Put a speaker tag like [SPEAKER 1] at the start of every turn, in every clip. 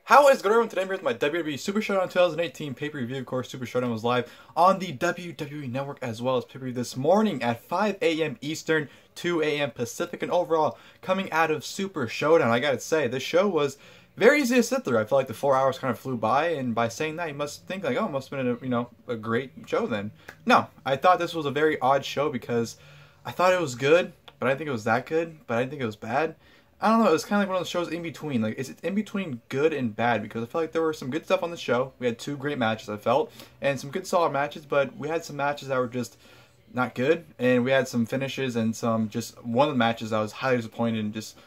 [SPEAKER 1] How is it going? Today I'm here with my WWE Super Showdown 2018 pay-per-view. Of course, Super Showdown was live on the WWE Network as well as pay-per-view this morning at 5 a.m. Eastern, 2 a.m. Pacific, and overall, coming out of Super Showdown, I gotta say, this show was very easy to sit through. I felt like the 4 hours kind of flew by, and by saying that, you must think like, oh, it must have been a great show then. No, I thought this was a very odd show because I thought it was good, but I didn't think it was that good, but I didn't think it was bad. I don't know, it was kind of like one of those shows in between. Like, it's in between good and bad because I felt like there were some good stuff on the show. We had two great matches, I felt, and some good solid matches, but we had some matches that were just not good, and we had some finishes and some just one of the matches I was highly disappointed and just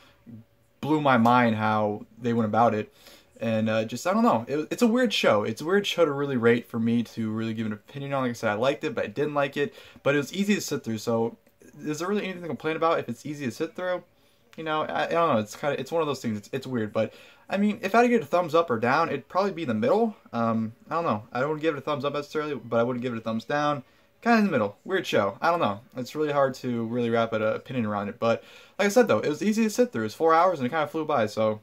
[SPEAKER 1] blew my mind how they went about it. And just, I don't know, it's a weird show. It's a weird show to really rate for me to really give an opinion on. Like I said, I liked it, but I didn't like it, but it was easy to sit through, so is there really anything to complain about if it's easy to sit through? You know, I don't know. It's one of those things. It's weird, but I mean, if I had to give it a thumbs up or down, it'd probably be in the middle. I don't know. I don't give it a thumbs up necessarily, but I wouldn't give it a thumbs down. Kind of in the middle. Weird show. I don't know. It's really hard to really wrap an opinion around it. But like I said, though, it was easy to sit through. It was 4 hours and it kind of flew by. So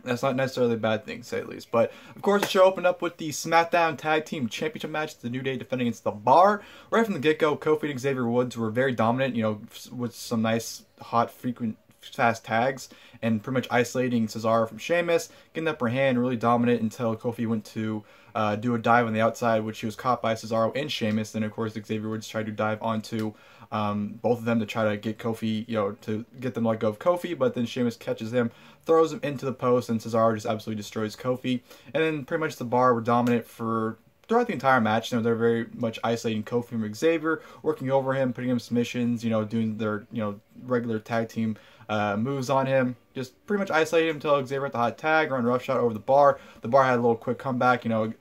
[SPEAKER 1] that's not necessarily a bad thing, to say at least. But, of course, the show opened up with the SmackDown Tag Team Championship match. The New Day defending against The Bar. Right from the get-go, Kofi and Xavier Woods were very dominant, you know, with some nice, hot, frequent, fast tags, and pretty much isolating Cesaro from Sheamus, getting the upper hand, really dominant until Kofi went to do a dive on the outside, which he was caught by Cesaro and Sheamus. Then, of course, Xavier Woods tried to dive onto both of them to try to get Kofi, you know, to get them to let go of Kofi, but then Sheamus catches him, throws him into the post, and Cesaro just absolutely destroys Kofi. And then pretty much the Bar were dominant for throughout the entire match. You know, they're very much isolating Kofi from Xavier, working over him, putting him submissions, you know, doing their, you know, regular tag team moves on him. Just pretty much isolating him until Xavier had the hot tag, run rough shot over the Bar. The Bar had a little quick comeback, you know,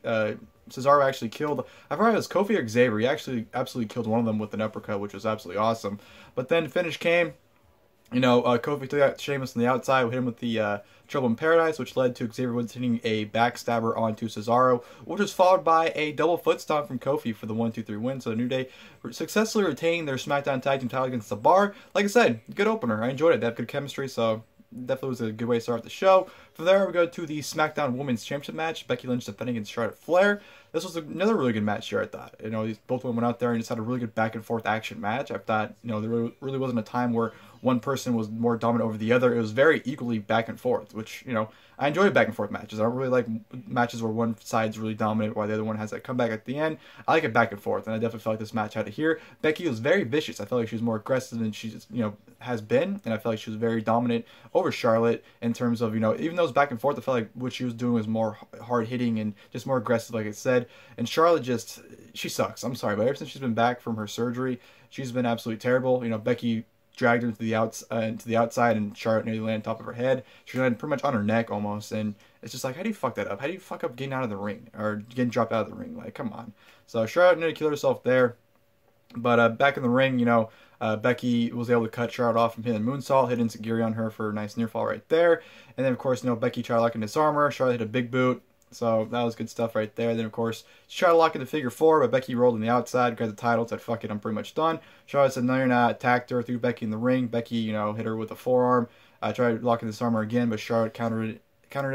[SPEAKER 1] Cesaro actually killed, I forgot it was Kofi or Xavier. He actually absolutely killed one of them with an uppercut, which was absolutely awesome. But then the finish came. You know, Kofi took out Sheamus on the outside, hit him with the Trouble in Paradise, which led to Xavier Woods hitting a backstabber onto Cesaro, which was followed by a double foot stomp from Kofi for the 1-2-3 win. So the New Day successfully retained their SmackDown Tag Team title against The Bar. Like I said, good opener. I enjoyed it. They have good chemistry, so definitely was a good way to start the show. From there, we go to the SmackDown Women's Championship match. Becky Lynch defending against Charlotte Flair. This was another really good match here, I thought. You know, both women went out there and just had a really good back-and-forth action match. I thought, you know, there really wasn't a time where one person was more dominant over the other. It was very equally back and forth, which, you know, I enjoy back and forth matches. I don't really like matches where one side's really dominant while the other one has that comeback at the end. I like it back and forth, and I definitely felt like this match had it here. Becky was very vicious. I felt like she was more aggressive than she just, you know, has been, and I felt like she was very dominant over Charlotte in terms of, you know, even though it was back and forth, I felt like what she was doing was more hard hitting and just more aggressive, like I said. And Charlotte just, she sucks. I'm sorry, but ever since she's been back from her surgery, she's been absolutely terrible. You know, Becky dragged her into the outside, and Charlotte nearly landed on top of her head. She landed pretty much on her neck almost, and it's just like, how do you fuck that up? How do you fuck up getting out of the ring or getting dropped out of the ring? Like, come on. So Charlotte nearly killed herself there. But back in the ring, you know, Becky was able to cut Charlotte off from hitting a moonsault, hit Insecurity on her for a nice near fall right there. And then, of course, you know, Becky tried to lock in disarm her. Charlotte hit a big boot. So that was good stuff right there. Then, of course, she tried to lock in the figure four, but Becky rolled on the outside, grabbed the title, said, fuck it, I'm pretty much done. Charlotte said, no, you're not. Attacked her, threw Becky in the ring. Becky, you know, hit her with a forearm. Tried locking the armor again, but Charlotte countered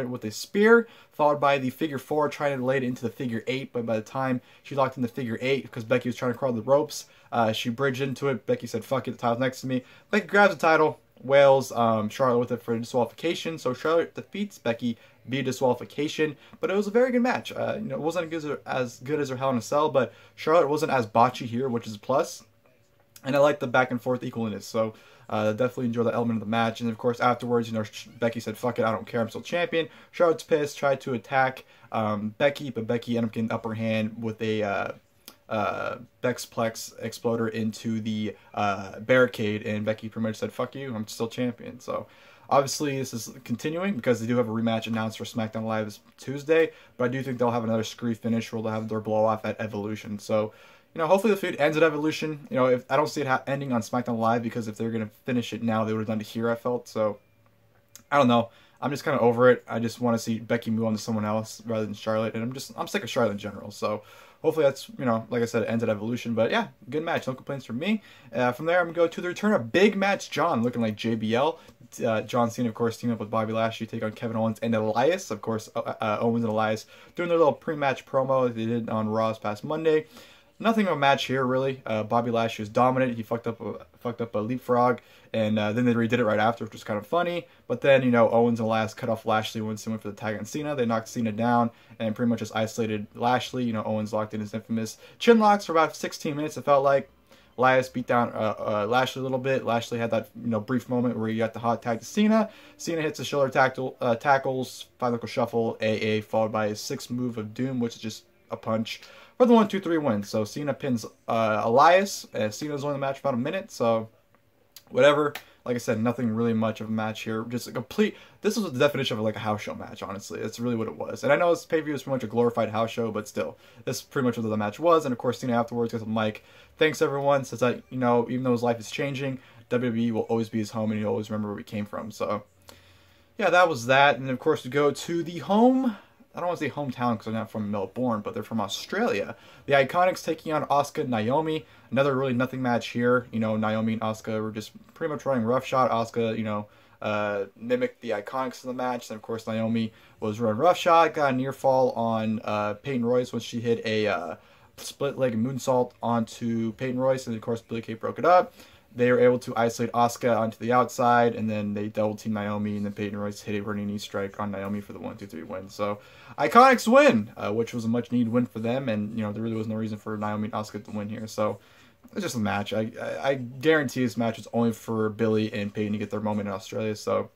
[SPEAKER 1] it with a spear, followed by the figure four, trying to lay it into the figure eight. But by the time she locked in the figure eight, because Becky was trying to crawl the ropes, she bridged into it. Becky said, fuck it, the title's next to me. Becky grabs the title, wails Charlotte with it for disqualification. So Charlotte defeats Becky via disqualification, but it was a very good match. You know, it wasn't as good as her Hell in a Cell, but Charlotte wasn't as botchy here, which is a plus. And I like the back and forth equalness, so definitely enjoy that element of the match. And of course, afterwards, you know, Becky said, fuck it, I don't care, I'm still champion. Charlotte's pissed, tried to attack Becky, but Becky ended up getting the upper hand with a Bexplex exploder into the barricade, and Becky pretty much said, fuck you, I'm still champion. So obviously this is continuing because they do have a rematch announced for SmackDown Live this Tuesday, but I do think they'll have another screw finish where they'll have their blow off at Evolution. So, you know, hopefully the feud ends at Evolution. You know, if I don't see it ending on SmackDown Live, because if they're going to finish it now, they would have done it here, I felt. So, I don't know. I'm just kind of over it. I just want to see Becky move on to someone else rather than Charlotte, and I'm sick of Charlotte in general. So hopefully that's, you know, like I said, it ends at Evolution. But yeah, good match. No complaints from me. From there, I'm going to go to the return of Big Match John, looking like JBL. John Cena, of course, teaming up with Bobby Lashley, take on Kevin Owens and Elias. Of course, Owens and Elias doing their little pre-match promo that they did on Raw this past Monday. Nothing of a match here, really. Bobby Lashley was dominant. He fucked up a leapfrog, and then they redid it right after, which was kind of funny. But then, you know, Owens and Elias cut off Lashley when Cena went for the tag on Cena. They knocked Cena down and pretty much just isolated Lashley. You know, Owens locked in his infamous chin locks for about 16 minutes, it felt like. Elias beat down Lashley a little bit. Lashley had that, you know, brief moment where he got the hot tag to Cena. Cena hits the shoulder tackles, 5-knuckle shuffle, AA, followed by his 6th move of Doom, which is just a punch for the 1-2-3 win. So Cena pins Elias. Cena's only in the match for about a minute, so whatever. Like I said, nothing really much of a match here. Just a complete... This was the definition of like a house show match, honestly. That's really what it was. And I know this pay-per-view is pretty much a glorified house show, but still. This is pretty much what the match was. And of course, Cena afterwards gets a mic. Thanks, everyone. Says that, you know, even though his life is changing, WWE will always be his home, and he'll always remember where we came from. So, yeah, that was that. And of course, we go to the home... I don't want to say hometown because they're not from Melbourne, but they're from Australia. The IIconics taking on Asuka and Naomi. Another really nothing match here. You know, Naomi and Asuka were just pretty much running roughshod. Asuka, you know, mimicked the IIconics in the match. And of course, Naomi was running roughshod. Got a near fall on Peyton Royce when she hit a split leg moonsault onto Peyton Royce. And of course, Billie Kay broke it up. They were able to isolate Asuka onto the outside, and then they double team Naomi, and then Peyton Royce hit a running knee strike on Naomi for the 1-2-3 win. So, IIconics win, which was a much needed win for them, and you know there really was no reason for Naomi and Asuka to win here. So, it's just a match. I guarantee this match was only for Billie and Peyton to get their moment in Australia. So,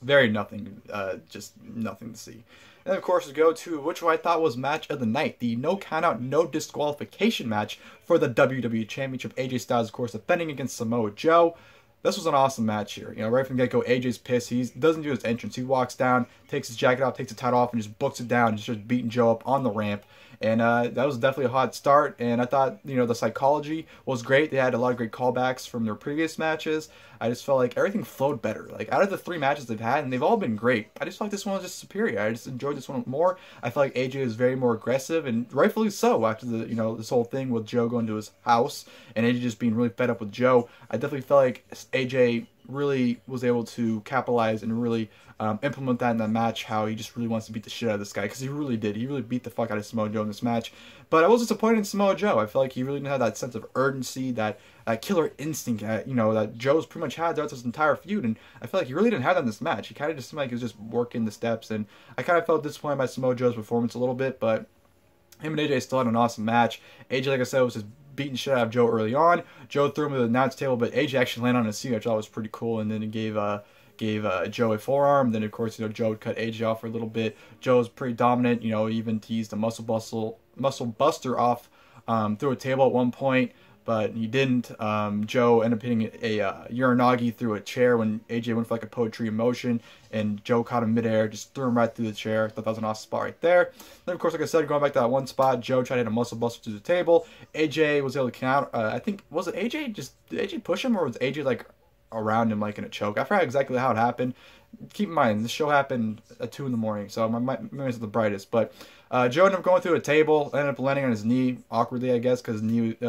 [SPEAKER 1] very nothing, just nothing to see. And of course, we go to which I thought was match of the night, the no countout, no disqualification match for the WWE Championship. AJ Styles, of course, defending against Samoa Joe. This was an awesome match here. You know, right from the get-go, AJ's pissed. He doesn't do his entrance. He walks down, takes his jacket off, takes the title off, and just books it down and just starts beating Joe up on the ramp. And that was definitely a hot start. And I thought, you know, the psychology was great. They had a lot of great callbacks from their previous matches. I just felt like everything flowed better. Like, out of the 3 matches they've had, and they've all been great, I just felt like this one was just superior. I just enjoyed this one more. I felt like AJ was very more aggressive, and rightfully so, after the, you know, this whole thing with Joe going to his house, and AJ just being really fed up with Joe. I definitely felt like AJ really was able to capitalize and really implement that in that match, how he just really wants to beat the shit out of this guy, because he really did. He really beat the fuck out of Samoa Joe in this match. But I was disappointed in Samoa Joe. I felt like he really didn't have that sense of urgency, that killer instinct, you know, that Joe's pretty much had throughout this entire feud, and I felt like he really didn't have that in this match. He kind of just seemed like he was just working the steps, and I kind of felt disappointed by Samoa Joe's performance a little bit, but him and AJ still had an awesome match. AJ, like I said, was just beating shit out of Joe early on. Joe threw him to the announce table, but AJ actually landed on his seat, which I thought was pretty cool, and then he gave Joe a forearm. Then, of course, you know, Joe would cut AJ off for a little bit. Joe was pretty dominant, you know, even teased a muscle buster off through a table at one point, but he didn't. Joe ended up hitting a Uranagi through a chair when AJ went for like a poetry in motion, and Joe caught him midair, just threw him right through the chair. Thought that was an awesome spot right there. Then, of course, like I said, going back to that one spot, Joe tried to hit a muscle buster through the table. AJ was able to count. I think, was it AJ? Did AJ push him, or was AJ like around him like in a choke? I forgot exactly how it happened. Keep in mind, this show happened at 2 in the morning, so my memory's not the brightest. But Joe ended up going through a table, ended up landing on his knee, awkwardly, I guess, because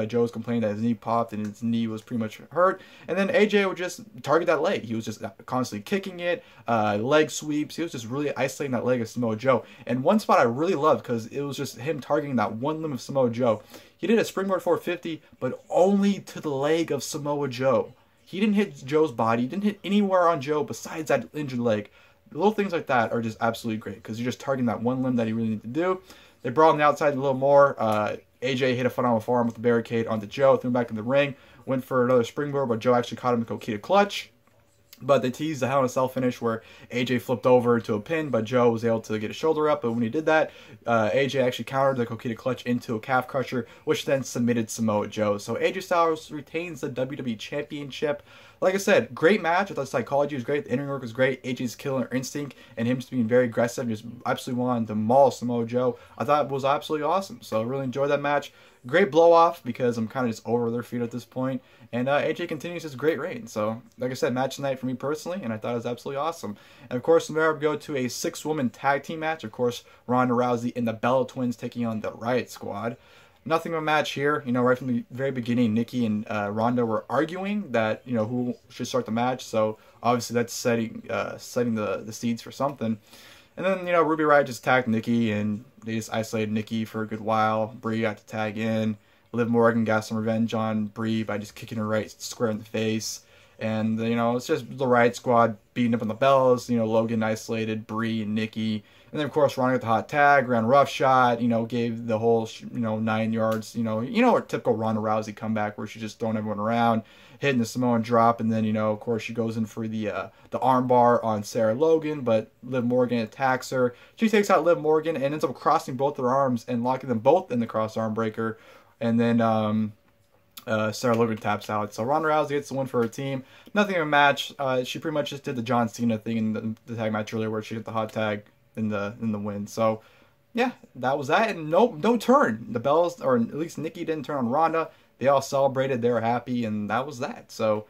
[SPEAKER 1] Joe was complaining that his knee popped and his knee was pretty much hurt. And then AJ would just target that leg. He was just constantly kicking it, leg sweeps. He was just really isolating that leg of Samoa Joe. And one spot I really loved, because it was just him targeting that one limb of Samoa Joe. He did a springboard 450, but only to the leg of Samoa Joe. He didn't hit Joe's body. He didn't hit anywhere on Joe besides that injured leg. Little things like that are just absolutely great, because you're just targeting that one limb that he really needed to do. They brought him the outside a little more. AJ hit a phenomenal forearm with the barricade onto Joe, threw him back in the ring, went for another springboard, but Joe actually caught him in the Coquina clutch. But they teased the Hell in a Cell finish where AJ flipped over into a pin, but Joe was able to get his shoulder up. But when he did that, AJ actually countered the Coquina clutch into a calf crusher, which then submitted Samoa Joe. So AJ Styles retains the WWE Championship. like I said, great match. I thought the psychology was great. The in-ring work was great. AJ's killing her instinct and him just being very aggressive, just absolutely wanting to maul Samoa Joe. I thought it was absolutely awesome. So I really enjoyed that match. Great blow off because I'm kind of just over their feet at this point. And AJ continues his great reign. So, like I said, match tonight for me personally, and I thought it was absolutely awesome. And of course, from there we go to a 6-woman tag team match. Of course, Ronda Rousey and the Bella Twins taking on the Riott Squad. Nothing of a match here. You know, right from the very beginning, Nikki and Ronda were arguing that, you know, who should start the match. So obviously that's setting the seeds for something. And then, you know, Ruby Riott just tagged Nikki, and they just isolated Nikki for a good while. Brie got to tag in. Liv Morgan got some revenge on Brie by just kicking her right square in the face. And, you know, it's just the Riott Squad beating up on the Bellas. You know, Logan isolated Brie and Nikki. And then, of course, Ronda got the hot tag, ran roughshod, you know, gave the whole, 9 yards, you know, a typical Ronda Rousey comeback where she's just throwing everyone around, hitting the Samoan drop, and then, you know, of course, she goes in for the armbar on Sarah Logan, but Liv Morgan attacks her. She takes out Liv Morgan and ends up crossing both their arms and locking them both in the cross arm breaker. And then Sarah Logan taps out. So Ronda Rousey gets the win for her team. Nothing in a match. She pretty much just did the John Cena thing in the tag match earlier where she hit the hot tag in the win. So yeah, that was that. And no turn. The Bellas, or at least Nikki, didn't turn on Ronda. They all celebrated. They were happy, and that was that. So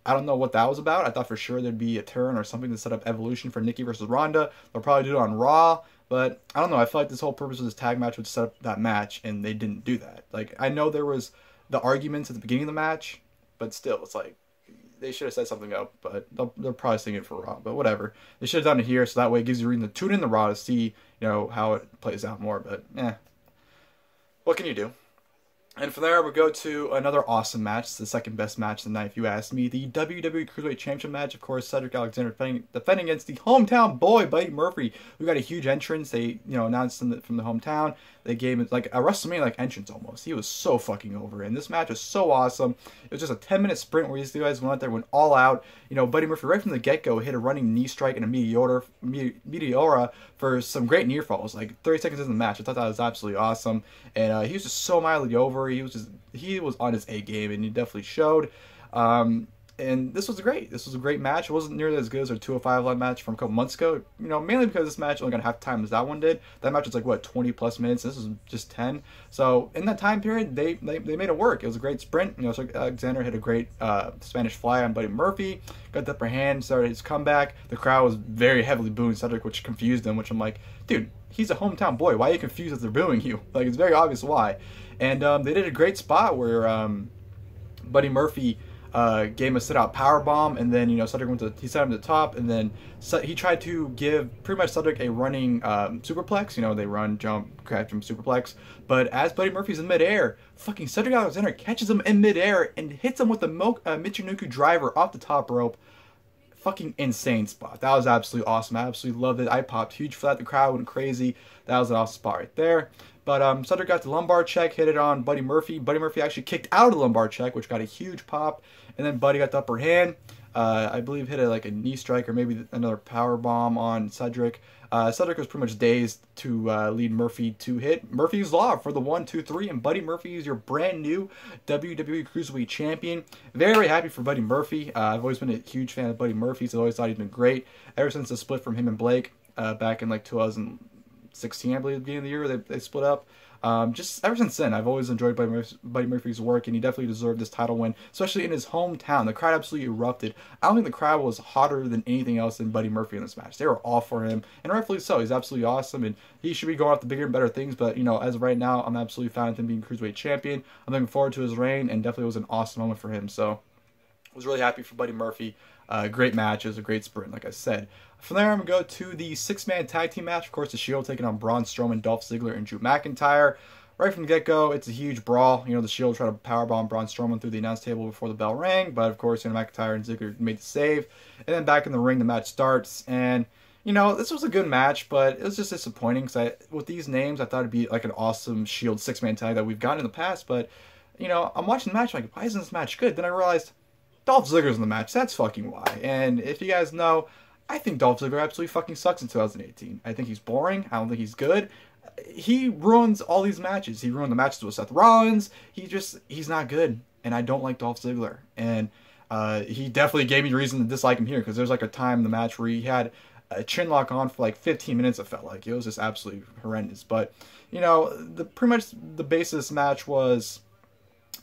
[SPEAKER 1] I don't know what that was about. I thought for sure there'd be a turn or something to set up Evolution for Nikki versus Ronda. They'll probably do it on Raw. But I don't know. I feel like this whole purpose of this tag match would set up that match, and they didn't do that. Like, I know there was the arguments at the beginning of the match, but still, it's like they should have set something up. But they're probably saying it for Raw. But whatever. They should have done it here, so that way it gives you a reason to tune in the Raw to see, how it plays out more. But what can you do? And from there, we'll go to another awesome match. It's the second best match of the night, if you ask me. The WWE Cruiserweight Championship match. Of course, Cedric Alexander defending against the hometown boy, Buddy Murphy. We got a huge entrance. They, announced him from the hometown. They gave him like a WrestleMania-like entrance almost. He was so fucking over. And this match was so awesome. It was just a 10-minute sprint where these guys went out there, went all out. Buddy Murphy, right from the get-go, hit a running knee strike and a meteora for some great near falls. Like 30 seconds into the match. I thought that was absolutely awesome. And he was just so mildly over. He was on his A game, and he definitely showed. And this was great. This was a great match. It wasn't nearly as good as our 205 Live match from a couple months ago. Mainly because this match only got half time as that one did. That match was like, what, 20 plus minutes? This was just 10. So in that time period, they made it work. It was a great sprint. So Alexander hit a great Spanish fly on Buddy Murphy. Got the upper hand, started his comeback. The crowd was very heavily booing Cedric, which confused them, which I'm like, dude, he's a hometown boy. Why are you confused if they're booing you? Like, it's very obvious why. And they did a great spot where Buddy Murphy gave him a sit-out powerbomb, and then Cedric he set him to the top, and then he tried to give pretty much Cedric a running superplex. They run, jump, catch him, superplex. But as Buddy Murphy's in midair, fucking Cedric Alexander catches him in midair and hits him with the Michinoku driver off the top rope. Fucking insane spot. That was absolutely awesome. I absolutely loved it. I popped huge for that. The crowd went crazy. That was an awesome spot right there. But Cedric got the lumbar check, hit it on Buddy Murphy. Buddy Murphy actually kicked out of the lumbar check, which got a huge pop. And then Buddy got the upper hand. I believe hit a knee strike or maybe another power bomb on Cedric. Cedric was pretty much dazed to lead Murphy to hit Murphy's Law for the 1, 2, 3. And Buddy Murphy is your brand new WWE Cruiserweight Champion. Very, very happy for Buddy Murphy. I've always been a huge fan of Buddy Murphy. So I always thought he's been great. Ever since the split from him and Blake back in 2016, I believe, the beginning of the year, they split up. Just ever since then, I've always enjoyed Buddy Murphy's work, and he definitely deserved this title win, especially in his hometown. The crowd absolutely erupted. I don't think the crowd was hotter than anything else than Buddy Murphy in this match. They were all for him, and rightfully so. He's absolutely awesome, and he should be going after bigger and better things, but, as of right now, I'm absolutely fine with him being Cruiserweight Champion. I'm looking forward to his reign, and definitely was an awesome moment for him, so I was really happy for Buddy Murphy. Great match. It was a great sprint, like I said. From there, I'm going to go to the 6-man tag team match. Of course, the Shield taking on Braun Strowman, Dolph Ziggler, and Drew McIntyre. Right from the get-go, it's a huge brawl. The Shield tried to powerbomb Braun Strowman through the announce table before the bell rang, but of course, McIntyre and Ziggler made the save. And then back in the ring, the match starts, and this was a good match, but it was just disappointing because with these names, I thought it'd be like an awesome Shield 6-man tag that we've gotten in the past, but I'm watching the match, I'm like, why isn't this match good? Then I realized Dolph Ziggler's in the match. That's fucking why. And if you guys know, I think Dolph Ziggler absolutely fucking sucks in 2018. I think he's boring. I don't think he's good. He ruins all these matches. He ruined the matches with Seth Rollins. He's not good. And I don't like Dolph Ziggler. And he definitely gave me reason to dislike him here, because there's like a time in the match where he had a chin lock on for like 15 minutes. It felt like it was just absolutely horrendous. But you know, pretty much the basis of this match was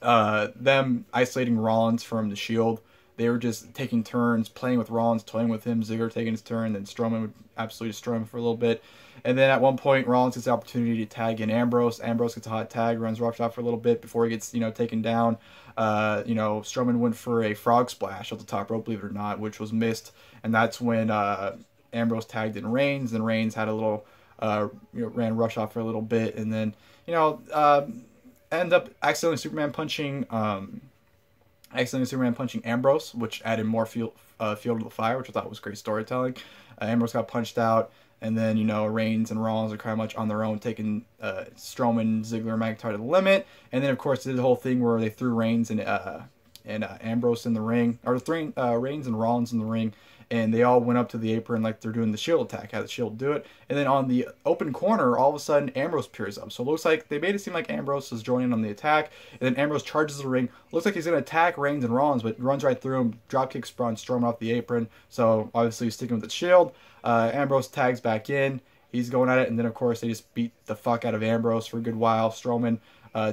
[SPEAKER 1] them isolating Rollins from the Shield. They were just taking turns, playing with Rollins, toying with him, Ziggler taking his turn, then Strowman would absolutely destroy him for a little bit. And then at one point, Rollins gets the opportunity to tag in Ambrose. Ambrose gets a hot tag, runs roughshod for a little bit before he gets, you know, taken down. You know, Strowman went for a frog splash off the top rope, believe it or not, which was missed. And that's when Ambrose tagged in Reigns, and Reigns had a little, you know, ran roughshod for a little bit. And then, you know, ended up accidentally Superman punching Ambrose, which added more fuel to the fire, which I thought was great storytelling. Ambrose got punched out, and then, you know, Reigns and Rollins are kind of much on their own, taking Strowman, Ziggler, and McIntyre to the limit. And then, of course, they did the whole thing where they threw Reigns and Ambrose in the ring, or throwing Reigns and Rollins in the ring, and they all went up to the apron like they're doing the Shield attack, had the Shield do it. And then on the open corner, all of a sudden, Ambrose appears up. So it looks like they made it seem like Ambrose is joining on the attack, and then Ambrose charges the ring. Looks like he's going to attack Reigns and Rollins, but runs right through him, dropkicks Braun Strowman off the apron. So obviously he's sticking with the Shield. Ambrose tags back in. He's going at it, and then, of course, they just beat the fuck out of Ambrose for a good while. Strowman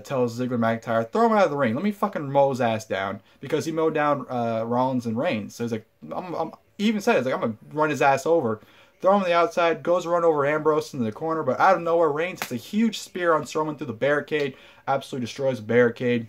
[SPEAKER 1] tells Ziggler, McIntyre, throw him out of the ring. Let me fucking mow his ass down, because he mowed down Rollins and Reigns. So he's like, he even said, it's like, I'm going to run his ass over. Throw him on the outside, goes to run over Ambrose into the corner, but out of nowhere, Reigns hits a huge spear on Strowman through the barricade, absolutely destroys the barricade.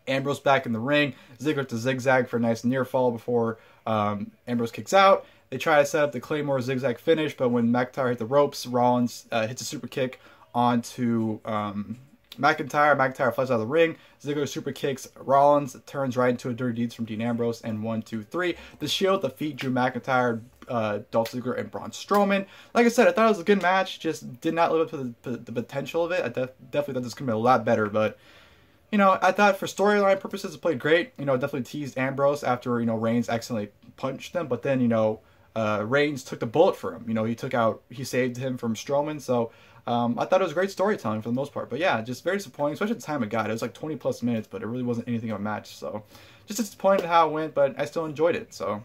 [SPEAKER 1] Ambrose back in the ring. Ziggler to zigzag for a nice near fall before Ambrose kicks out. They try to set up the Claymore zigzag finish, but when McIntyre hit the ropes, Rollins hits a super kick onto McIntyre. McIntyre flies out of the ring. Ziggler super kicks Rollins, turns right into a Dirty Deeds from Dean Ambrose, and 1, 2, 3. The Shield defeat Drew McIntyre, Dolph Ziggler, and Braun Strowman. Like I said, I thought it was a good match. Just did not live up to the potential of it. I definitely thought this could be a lot better, but you know, I thought for storyline purposes it played great. You know, it definitely teased Ambrose after, you know, Reigns accidentally punched him, but then, you know, Reigns took the bullet for him. You know, he saved him from Strowman. So I thought it was great storytelling for the most part. But yeah, just very disappointing, especially at the time it got. It was like 20 plus minutes, but it really wasn't anything of a match. So just disappointed how it went, but I still enjoyed it. So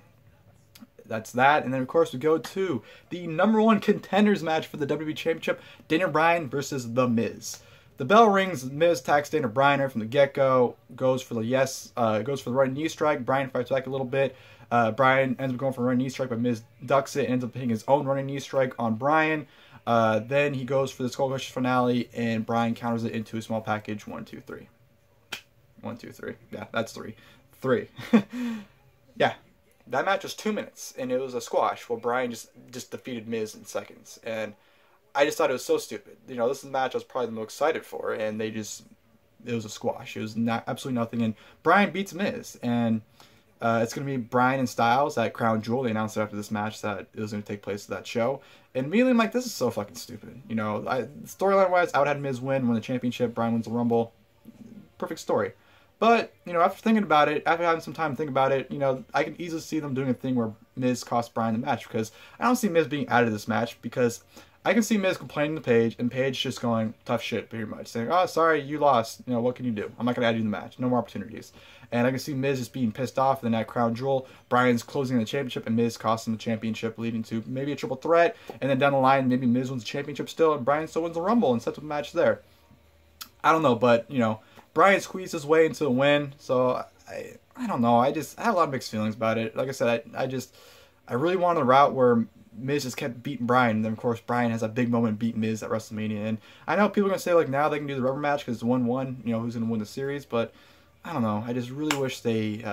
[SPEAKER 1] that's that. And then, of course, we go to the #1 contenders match for the WWE Championship, Daniel Bryan versus The Miz. The bell rings. Miz attacks Daniel Bryan right from the get-go. Goes for the right knee strike. Bryan fights back a little bit. Bryan ends up going for a running knee strike, but Miz ducks it, ends up hitting his own running knee strike on Bryan. Then he goes for the Skull Crushers finale, and Bryan counters it into a small package. 1, 2, 3. 1, 2, 3. Yeah, that's 3. 3. Yeah, that match was 2 minutes, and it was a squash. Well, Bryan just defeated Miz in seconds, and I just thought it was so stupid. You know, this is the match I was probably the most excited for, and it was a squash. It was absolutely nothing, and Bryan beats Miz, and it's going to be Bryan and Styles at Crown Jewel. They announced it after this match that it was going to take place at that show. And immediately I'm like, this is so fucking stupid. You know, storyline-wise, I would have had Miz win the championship. Bryan wins the Rumble. Perfect story. But, you know, after thinking about it, after having some time to think about it, you know, I can easily see them doing a thing where Miz costs Bryan the match, because I don't see Miz being added to this match, because I can see Miz complaining to Paige, and Paige just going tough shit pretty much, saying, oh, sorry, you lost. You know, what can you do? I'm not going to add you in the match. No more opportunities. And I can see Miz just being pissed off. And then at Crown Jewel, Bryan's closing the championship, and Miz costs him the championship, leading to maybe a triple threat. And then down the line, maybe Miz wins the championship still, and Bryan still wins the Rumble and sets up a match there. I don't know, but, you know, Bryan squeezed his way into a win. So, I don't know. I had a lot of mixed feelings about it. Like I said, I really wanted a route where Miz just kept beating Bryan, and then of course Bryan has a big moment beat Miz at WrestleMania. And I know people are gonna say like now they can do the rubber match because it's 1-1, you know, who's gonna win the series, but I don't know. I just really wish they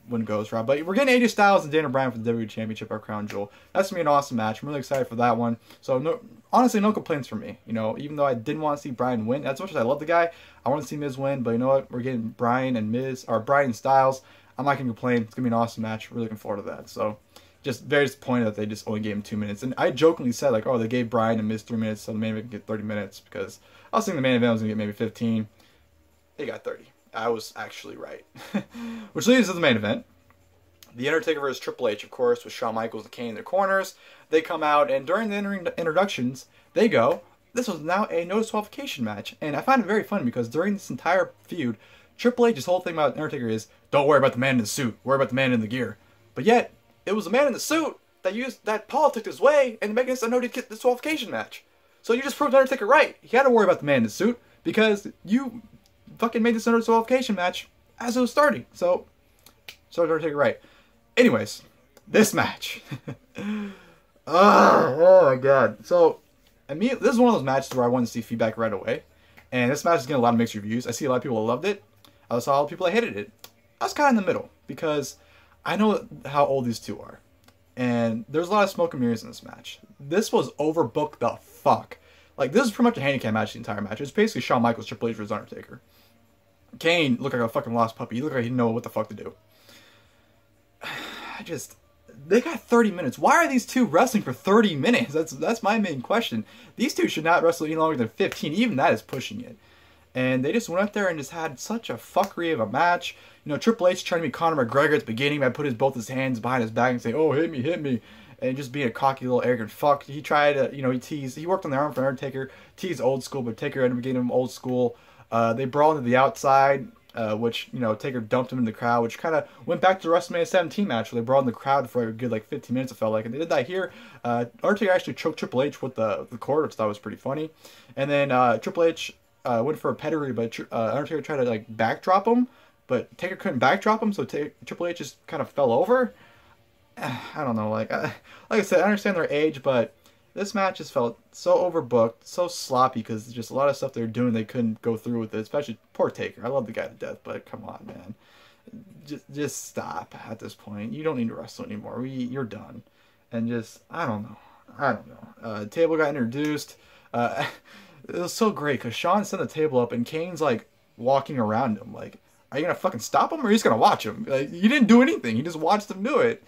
[SPEAKER 1] wouldn't go this route. But we're getting AJ Styles and Daniel Bryan for the WWE Championship at Crown Jewel. That's gonna be an awesome match. I'm really excited for that one. So honestly, no complaints from me. You know, even though I didn't want to see Bryan win, as much as I love the guy, I want to see Miz win. But you know what? We're getting Bryan and Styles. I'm not gonna complain. It's gonna be an awesome match. Really looking forward to that. So. Just very disappointed that they just only gave him 2 minutes. And I jokingly said, like, oh, they gave Bryan and Miz 3 minutes, so the main event can get 30 minutes, because I was thinking the main event was going to get maybe 15. They got 30. I was actually right. Which leads to the main event. The Undertaker versus Triple H, of course, with Shawn Michaels and Kane in their corners. They come out, and during the introductions, they go, this was now a no disqualification match. And I find it very funny, because during this entire feud, Triple H's whole thing about Undertaker is, don't worry about the man in the suit, worry about the man in the gear. But yet, it was the man in the suit that politicked his way and making us a no disqualification match. So you just proved Undertaker right. He had to worry about the man in the suit because you fucking made this no disqualification match as it was starting. So Undertaker right. Anyways, this match. oh my god. So, this is one of those matches where I wanted to see feedback right away. And this match is getting a lot of mixed reviews. I see a lot of people that loved it. I saw a lot of people that hated it. I was kind of in the middle because I know how old these two are. And there's a lot of smoke and mirrors in this match. This was overbooked the fuck. Like, this is pretty much a handicap match the entire match. It's basically Shawn Michaels, Triple H versus Undertaker. Kane looked like a fucking lost puppy. He looked like he didn't know what the fuck to do. They got 30 minutes. Why are these two wrestling for 30 minutes? That's my main question. These two should not wrestle any longer than 15. Even that is pushing it. And they just went out there and just had such a fuckery of a match. You know, Triple H trying to be Conor McGregor at the beginning by putting both his hands behind his back and saying, oh, hit me. And just being a cocky little arrogant fuck. He tried to, he worked on the arm for Undertaker, teased old school, but Taker ended up getting him old school. They brawled to the outside, which, Taker dumped him in the crowd, which kind of went back to the WrestleMania 17 match where they brawled in the crowd for a good, 15 minutes, it felt like. And they did that here. Undertaker actually choked Triple H with the cord, which I thought was pretty funny. And then Triple H went for a pedigree, but Undertaker tried to, backdrop him, but Taker couldn't backdrop him, so Triple H just kind of fell over. I don't know, like I said, I understand their age, but this match just felt so overbooked, so sloppy, because just a lot of stuff they were doing they couldn't go through with it, especially poor Taker. I love the guy to death, but come on, man. Just stop at this point. You don't need to wrestle anymore. You're done. And I don't know. Table got introduced. It was so great, because Shawn set the table up, and Kane's, walking around him, are you going to fucking stop him, or are you just going to watch him? You didn't do anything. You just watched him do it.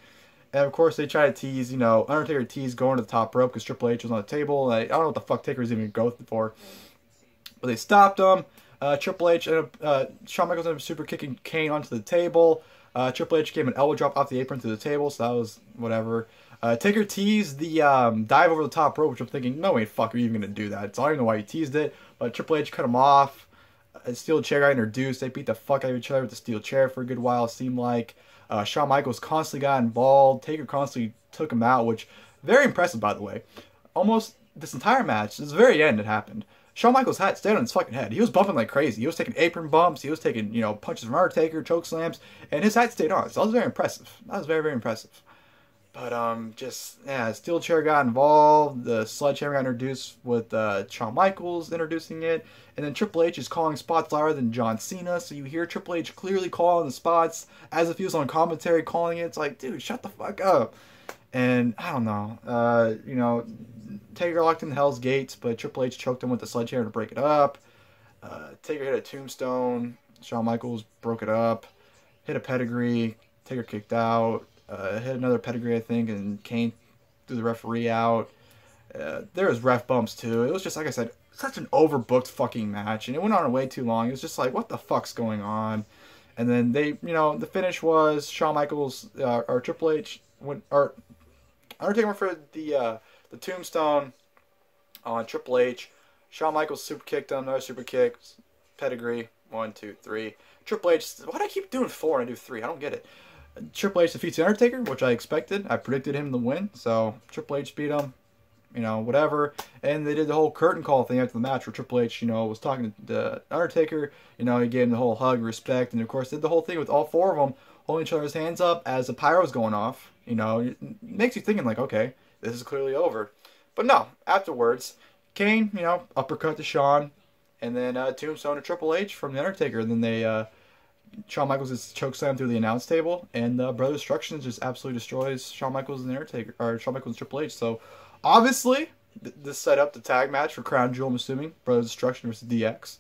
[SPEAKER 1] And of course, they try to tease, Undertaker teased going to the top rope because Triple H was on the table. I don't know what the fuck Taker was even going for. But they stopped him. Triple H and Shawn Michaels ended up super kicking Kane onto the table. Triple H gave an elbow drop off the apron to the table, so that was whatever. Taker teased the dive over the top rope, which I'm thinking, no way, fuck, are you even going to do that? So I don't even know why he teased it. But Triple H cut him off. A steel chair got introduced. They beat the fuck out of each other with the steel chair for a good while, it seemed like. Shawn Michaels constantly got involved. Taker constantly took him out, which, very impressive, by the way. Almost this entire match, this very end, it happened. Shawn Michaels had stayed on his fucking head. He was bumping like crazy. He was taking apron bumps. He was taking, punches from Undertaker, choke slams, and his hat stayed on. So that was very impressive. That was very, very impressive. But, steel chair got involved. The sledgehammer got introduced with Shawn Michaels introducing it. And then Triple H is calling spots louder than John Cena. So you hear Triple H clearly calling the spots as if he was on commentary calling it. It's like, dude, shut the fuck up. And, I don't know. Taker locked in the Hell's Gates, but Triple H choked him with the sledgehammer to break it up. Taker hit a tombstone. Shawn Michaels broke it up. Hit a pedigree. Taker kicked out. Hit another pedigree, I think, and Kane threw the referee out. There was ref bumps, too. It was just, like I said, such an overbooked fucking match, and it went on way too long. It was just like, what the fuck's going on? And then they, the finish was Shawn Michaels, or Triple H, Undertaker went for the tombstone on Triple H. Shawn Michaels super kicked him, another super kick, pedigree, 1, 2, 3. Triple H, why do I keep doing 4 and I do 3? I don't get it. Triple H defeats the Undertaker, which I expected. I predicted him to win, so Triple H beat him, whatever. And they did the whole curtain call thing after the match where Triple H, was talking to the Undertaker. He gave him the whole hug, respect, and of course did the whole thing with all 4 of them holding each other's hands up as the pyro's going off. It makes you thinking like, okay, this is clearly over. But no, afterwards, Kane, uppercut to Shawn, and then tombstone to Triple H from the Undertaker. And then they Shawn Michaels is chokeslam through the announce table, and Brother Destruction just absolutely destroys Shawn Michaels and the Undertaker, or Shawn Michaels and Triple H. So obviously, this set up the tag match for Crown Jewel, I'm assuming, Brother Destruction versus DX,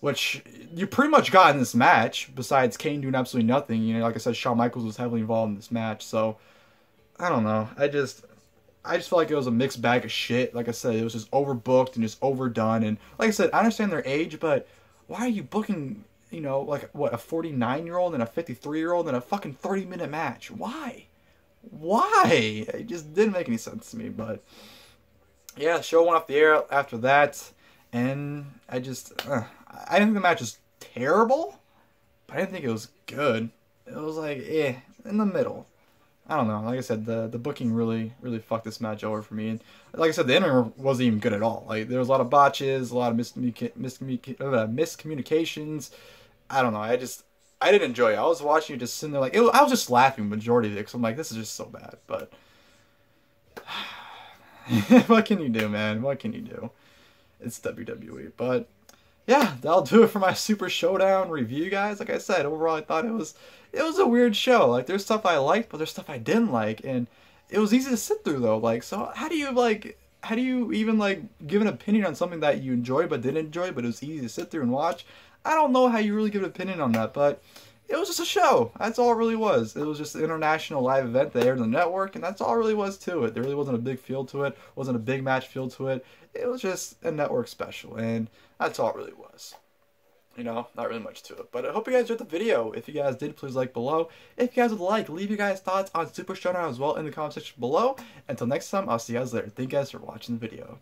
[SPEAKER 1] which you pretty much got in this match. Besides Kane doing absolutely nothing, like I said, Shawn Michaels was heavily involved in this match. So I don't know. I just felt like it was a mixed bag of shit. Like I said, it was just overbooked and just overdone. And like I said, I understand their age, but why are you booking, a 49-year-old and a 53-year-old in a fucking 30-minute match? Why? It just didn't make any sense to me. But yeah, the show went off the air after that, and I didn't think the match was terrible. but I didn't think it was good. It was like, in the middle. I don't know. Like I said, the booking really fucked this match over for me. And like I said, the in-ring wasn't even good at all. Like, there was a lot of botches, a lot of miscommunications. I don't know. I didn't enjoy it. I was watching it just sitting there like, I was just laughing majority of it because I'm like, this is just so bad. But what can you do, man? What can you do? It's WWE. But yeah, that'll do it for my Super Showdown review, guys. Like I said, overall, I thought it was a weird show. Like, there's stuff I liked, but there's stuff I didn't like, and it was easy to sit through though. Like, so how do you even like give an opinion on something that you enjoyed but didn't enjoy, but it was easy to sit through and watch? I don't know how you really give an opinion on that, but it was just a show. That's all it really was. It was just an international live event that aired on the network, and that's all it really was to it. There really wasn't a big feel to it. Wasn't a big match feel to it. It was just a network special, and that's all it really was. You know, not really much to it. But I hope you guys enjoyed the video. If you guys did, please like below. If you guys would like, leave your guys' thoughts on Super Showdown as well in the comment section below. Until next time, I'll see you guys later. Thank you guys for watching the video.